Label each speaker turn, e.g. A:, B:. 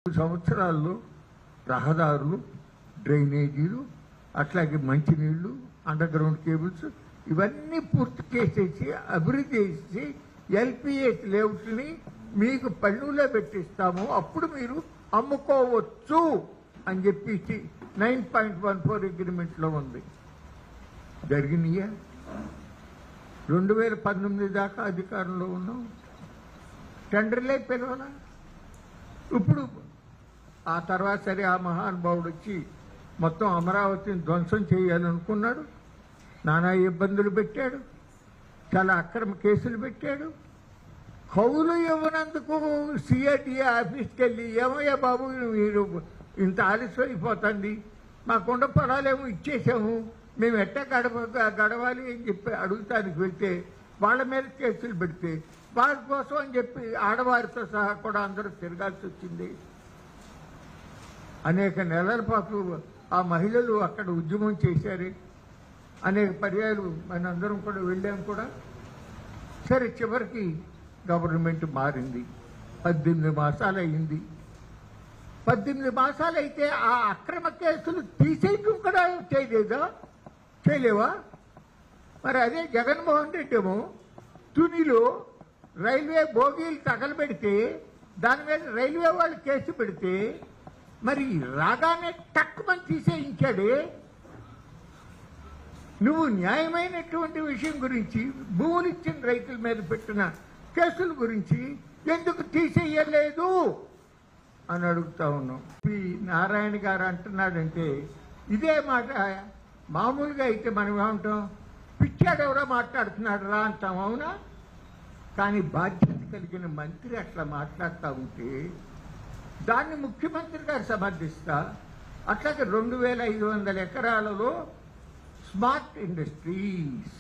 A: సంవత్సరాల్లో రహదారులు, డ్రైనేజీలు, అట్లాగే మంచినీళ్లు, అండర్ గ్రౌండ్ కేబుల్స్ ఇవన్నీ పూర్తి చేసేసి అభివృద్ధి చేసి ఎల్పిఎస్ లేఅవుట్ని మీకు పన్నులో పెట్టిస్తాము, అప్పుడు మీరు అమ్ముకోవచ్చు అని చెప్పేసి 9.14 అగ్రిమెంట్లో ఉంది. జరిగినాయా? 2019 దాకా అధికారంలో ఉన్నాం, టెండర్లే పిలవాలా. ఇప్పుడు ఆ తర్వాత సరే ఆ మహానుభావుడు వచ్చి మొత్తం అమరావతిని ధ్వంసం చేయాలనుకున్నాడు, నానా ఇబ్బందులు పెట్టాడు, చాలా అక్రమ కేసులు పెట్టాడు. కౌలు ఇవ్వనందుకు సిఐటిఏ ఆఫీస్కి వెళ్ళి ఏమయ్యా బాబు మీరు ఇంత ఆలస్యం అయిపోతుంది, మా కొండ పొలాలేమో ఇచ్చేసాము, మేము ఎట్టా గడవాలి అని చెప్పి అడుగుతానికి వెళ్తే వాళ్ళ మీద కేసులు పెడితే వారి కోసం అని చెప్పి ఆడవారితో సహా కూడా అందరూ తిరగాల్సి వచ్చింది. అనేక నెలల పాటు ఆ మహిళలు అక్కడ ఉద్యమం చేశారు, అనేక పర్యాలు మనందరం కూడా వెళ్ళాం కూడా. సరే చివరికి గవర్నమెంట్ మారింది, 18 మాసాలు అయింది. 18 మాసాలు అయితే ఆ అక్రమ కేసులు తీసేయటం కూడా చేయలేవా? మరి అదే జగన్మోహన్ రెడ్డి ఏమో తునిలో రైల్వే బోగీలు తగలబెడితే దాని మీద రైల్వే వాళ్ళు కేసు పెడితే మరి రాగానే టక్కుమని తీసేయించాడే. నువ్వు న్యాయమైనటువంటి విషయం గురించి, భూములు ఇచ్చిన రైతుల మీద పెట్టిన కేసుల గురించి ఎందుకు తీసేయలేదు అని అడుగుతా ఉన్నాం. పి నారాయణ గారు అంటున్నాడంటే ఇదే మాట మామూలుగా అయితే మనం ఏమంటాం, పిచ్చాడెవరో మాట్లాడుతున్నాడు రా అంటాం, అవునా? కానీ బాధ్యత కలిగిన మంత్రి అట్లా మాట్లాడుతూ ఉంటే దాన్ని ముఖ్యమంత్రి గారు సమర్థిస్తా. అట్లాగే 2500 ఎకరాలలో స్మార్ట్ ఇండస్ట్రీస్